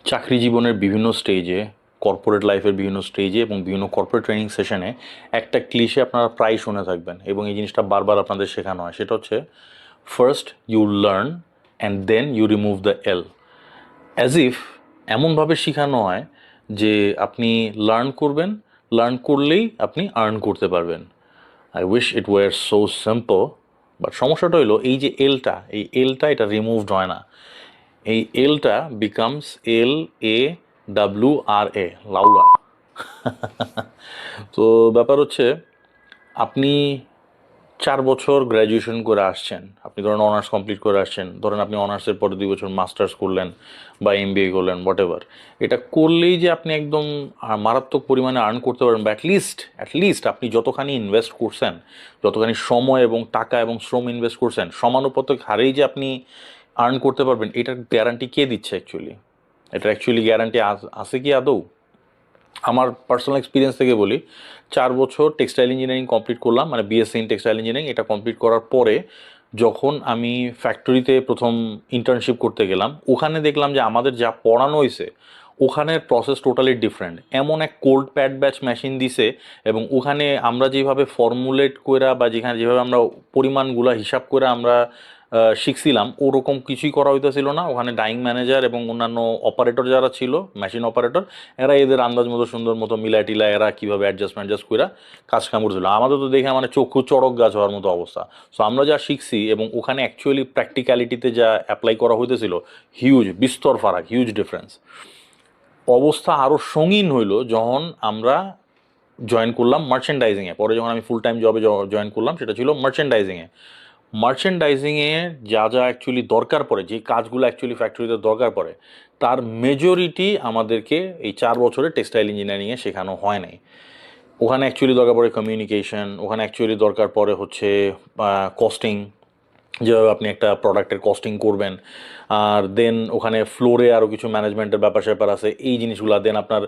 চাকরি জীবনের বিভিন্ন স্টেজে, কর্পোরেট লাইফের বিভিন্ন স্টেজে এবং বিভিন্ন কর্পোরেট ট্রেনিং সেশনে একটা ক্লিশে আপনারা প্রায় শুনে থাকবেন এবং এই জিনিসটা বারবার আপনাদের শেখানো হয়। সেটা হচ্ছে, first you learn and then you remove the L. As if এমনভাবে শেখানো হয় যে আপনি লার্ন করবেন, লার্ন করলেই আপনি আর্ন করতে পারবেন। I wish it were so simple. But সমস্যাটা হলো এই এলটা এটা রিমুভড হয় না। এই এলটা বিকামস LAWRA, লাউলা। তো ব্যাপার হচ্ছে, আপনি 4 বছর গ্র্যাজুয়েশন করে আসছেন, আপনি ধরেন অনার্স কমপ্লিট করে আসছেন, ধরেন আপনি অনার্সের পরে 2 বছর মাস্টার্স করলেন বা MBA করলেন, হোয়াট এভার। এটা করলেই যে আপনি একদম মারাত্মক পরিমাণে আর্ন করতে পারবেন, বা অ্যাটলিস্ট আপনি যতখানি ইনভেস্ট করছেন, যতখানি সময় এবং টাকা এবং শ্রম ইনভেস্ট করছেন, সমানুপাতিক হারেই যে আপনি আর্ন করতে পারবেন, এটার গ্যারান্টি কে দিচ্ছে অ্যাকচুয়ালি? এটা অ্যাকচুয়ালি গ্যারান্টি আছে কি আদৌ? আমার পার্সোনাল এক্সপিরিয়েন্স থেকে বলি, 4 বছর টেক্সটাইল ইঞ্জিনিয়ারিং কমপ্লিট করলাম, মানে BSc ইন টেক্সটাইল ইঞ্জিনিয়ারিং। এটা কমপ্লিট করার পরে যখন আমি ফ্যাক্টরিতে প্রথম ইন্টার্নশিপ করতে গেলাম, ওখানে দেখলাম যে আমাদের যা পড়ানো হয়েছে ওখানের প্রসেস টোটালি ডিফারেন্ট। এমন এক কোল্ড প্যাড ব্যাচ মেশিন দিছে, এবং ওখানে আমরা যেভাবে ফর্মুলেট কইরা বা যেভাবে আমরা পরিমাণগুলা হিসাব করে আমরা শিখছিলাম, ওরকম কিছুই করা হইতেছিল না। ওখানে ডাইং ম্যানেজার এবং অন্যান্য অপারেটর যারা ছিল, মেশিন অপারেটর, এরা এদের আন্দাজ মতো সুন্দর মতো মিলাই টিলা এরা কীভাবে অ্যাডজাস্ট করে কাজ কাম করছিল। আমাদের তো দেখে মানে চক্ষু চড়ক গাছ হওয়ার মতো অবস্থা। সো আমরা যা শিখছি এবং ওখানে অ্যাকচুয়ালি প্র্যাকটিক্যালিটিতে যা অ্যাপ্লাই করা হইতেছিল, হিউজ বিস্তর ফারাক, হিউজ ডিফারেন্স। অবস্থা আরও সঙ্গীন হইল যখন আমরা জয়েন করলাম মার্চেন্ডাইজিংয়ে। পরে যখন আমি ফুল টাইম জবে জয়েন করলাম, সেটা ছিল মার্চেন্ডাইজিংয়ে। মার্চেন্ডাইজিংয়ে যা যা অ্যাকচুয়ালি দরকার পড়ে, যে কাজগুলো অ্যাকচুয়ালি ফ্যাক্টরিতে দরকার পড়ে, তার মেজরিটি আমাদেরকে এই 4 বছরে টেক্সটাইল ইঞ্জিনিয়ারিংয়ে শেখানো হয় নাই। ওখানে অ্যাকচুয়ালি দরকার পড়ে কমিউনিকেশন, ওখানে অ্যাকচুয়ালি দরকার পড়ে হচ্ছে কস্টিং, যেভাবে আপনি একটা প্রোডাক্টের কস্টিং করবেন। আর দেন ওখানে ফ্লোরে আরও কিছু ম্যানেজমেন্টের ব্যাপার স্যাপার আছে, এই জিনিসগুলো। দেন আপনার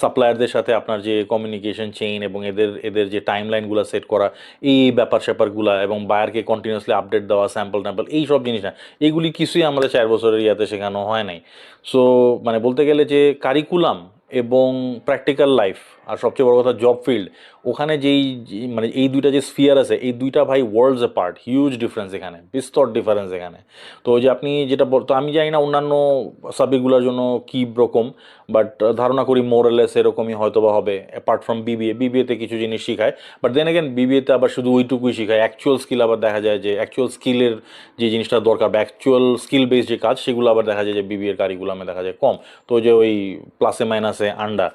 সাপ্লায়ারদের সাথে আপনার যে কমিউনিকেশন চেইন এবং এদের এদের যে টাইম লাইনগুলো সেট করা, এই ব্যাপার স্যাপারগুলো, এবং বায়ারকে কন্টিনিউসলি আপডেট দেওয়া, স্যাম্পল ট্যাম্পল, এই সব জিনিস না। এগুলি কিছুই আমাদের 4 বছরের ইয়াতে শেখানো হয় নাই। সো মানে বলতে গেলে যে কারিকুলাম এবং প্র্যাকটিক্যাল লাইফ, আর সবচেয়ে বড় কথা জব ফিল্ড, ওখানে মানে এই দুইটা যে স্ফিয়ার আছে, এই দুইটা ভাই ওয়ার্ল্ডস এ পার্ট, হিউজ ডিফারেন্স এখানে, বিস্তর ডিফারেন্স এখানে। তো ওই যে আপনি যেটা বলতো, আমি জানি না অন্যান্য সাবজেক্টগুলোর জন্য কী রকম, বাট ধারণা করি মোরলেস এরকমই হয়তো বা হবে। অ্যাপার্ট ফ্রম বিবিএতে কিছু জিনিস শেখায়, বাট দেন এগেন বিবিএতে আবার শুধু ওইটুকুই শেখায়। অ্যাকচুয়াল স্কিল আবার দেখা যায় যে অ্যাকচুয়াল স্কিলের যে জিনিসটা দরকার, বা অ্যাকচুয়াল স্কিল বেসড যে কাজ, সেগুলো আবার দেখা যায় যে বিবিএর কারিকুলামে দেখা যায় কম। তো যে ওই প্লাসে মাইনাসে আন্ডা।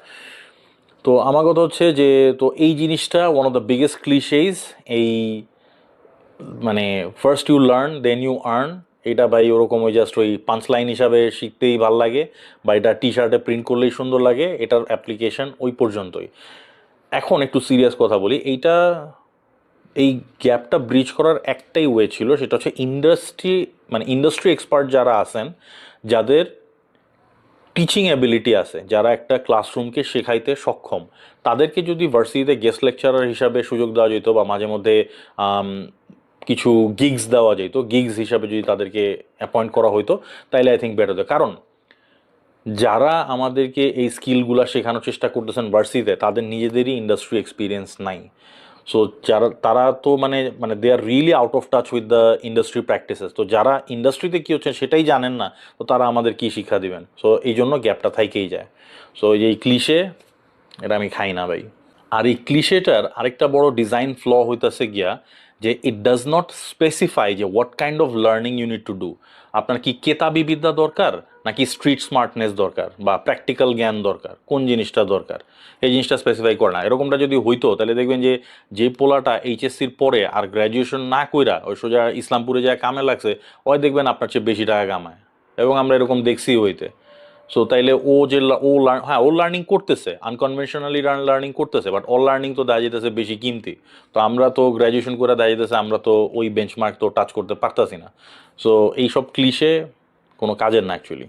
তো আমার কথা হচ্ছে যে, তো এই জিনিসটা one of the biggest cliches. এই মানে first you learn then you earn, এটা ভাই ওরকম ওই জাস্ট ওই পাঁচ লাইন হিসাবে শিখতেই ভাল লাগে, বা এটা টি শার্টে প্রিন্ট করলেই সুন্দর লাগে, এটার অ্যাপ্লিকেশন ওই পর্যন্তই। এখন একটু সিরিয়াস কথা বলি, এই গ্যাপটা ব্রিজ করার একটাই ওয়ে ছিল, সেটা হচ্ছে ইন্ডাস্ট্রি এক্সপার্ট যারা আছেন, যাদের টিচিং অ্যাবিলিটি আছে, যারা একটা ক্লাসরুমকে শেখাইতে সক্ষম, তাদেরকে যদি ভার্সিটিতে গেস্ট লেকচারার হিসাবে সুযোগ দেওয়া যেত, বা মাঝে মধ্যে কিছু গিগস দেওয়া যেত, গিগস হিসাবে যদি তাদেরকে অ্যাপয়েন্ট করা হতো, তাইলে আই থিঙ্ক বেটার হতো। কারণ যারা আমাদেরকে এই স্কিলগুলো শেখানোর চেষ্টা করতেছেন ভার্সিটিতে, তাদের নিজেদেরই ইন্ডাস্ট্রি এক্সপিরিয়েন্স নাই। সো তারা তো মানে মানে they are really out of touch with the industry practices. তো যারা ইন্ডাস্ট্রিতে কী হচ্ছে সেটাই জানেন না, তো তারা আমাদের কী শিক্ষা দিবেন? সো এই জন্য গ্যাপটা থাইকেই যায়। সো এই ক্লিশে, এটা আমি খাই না ভাই। আর এই ক্লিশেটার আরেকটা বড় ডিজাইন ফ্ল হইতেছে গিয়া, যে ইট ডাজ নট স্পেসিফাই যে what kind of learning you need to do. আপনার কি কেতাবি বিদ্যা দরকার, নাকি স্ট্রিট স্মার্টনেস দরকার, বা প্র্যাকটিক্যাল জ্ঞান দরকার, কোন জিনিসটা দরকার, এই জিনিসটা স্পেসিফাই করে না। এরকমটা যদি হইতো, তাহলে দেখবেন যে যে পোলাটা এইচএসসির পরে আর গ্র্যাজুয়েশন না কইরা ওই সোজা ইসলামপুরে যায় কামে লাগছে, ওই দেখবেন আপনার চেয়ে বেশি টাকা কামায়। এবং আমরা এরকম দেখছি হইতে। সো তাইলে ও যে হ্যাঁ, ও লার্নিং করতেছে, আনকনভেনশনালি লার্নিং করতেছে, বাট অল লার্নিং তো দেখা যেতেছে বেশি কিমতি। তো আমরা তো গ্র্যাজুয়েশন করে দেখা যেতেছে আমরা তো ওই বেঞ্চমার্ক তো টাচ করতে পারতাছি না। সো এইসব ক্লিশে কোনো কাজের না অ্যাকচুয়ালি।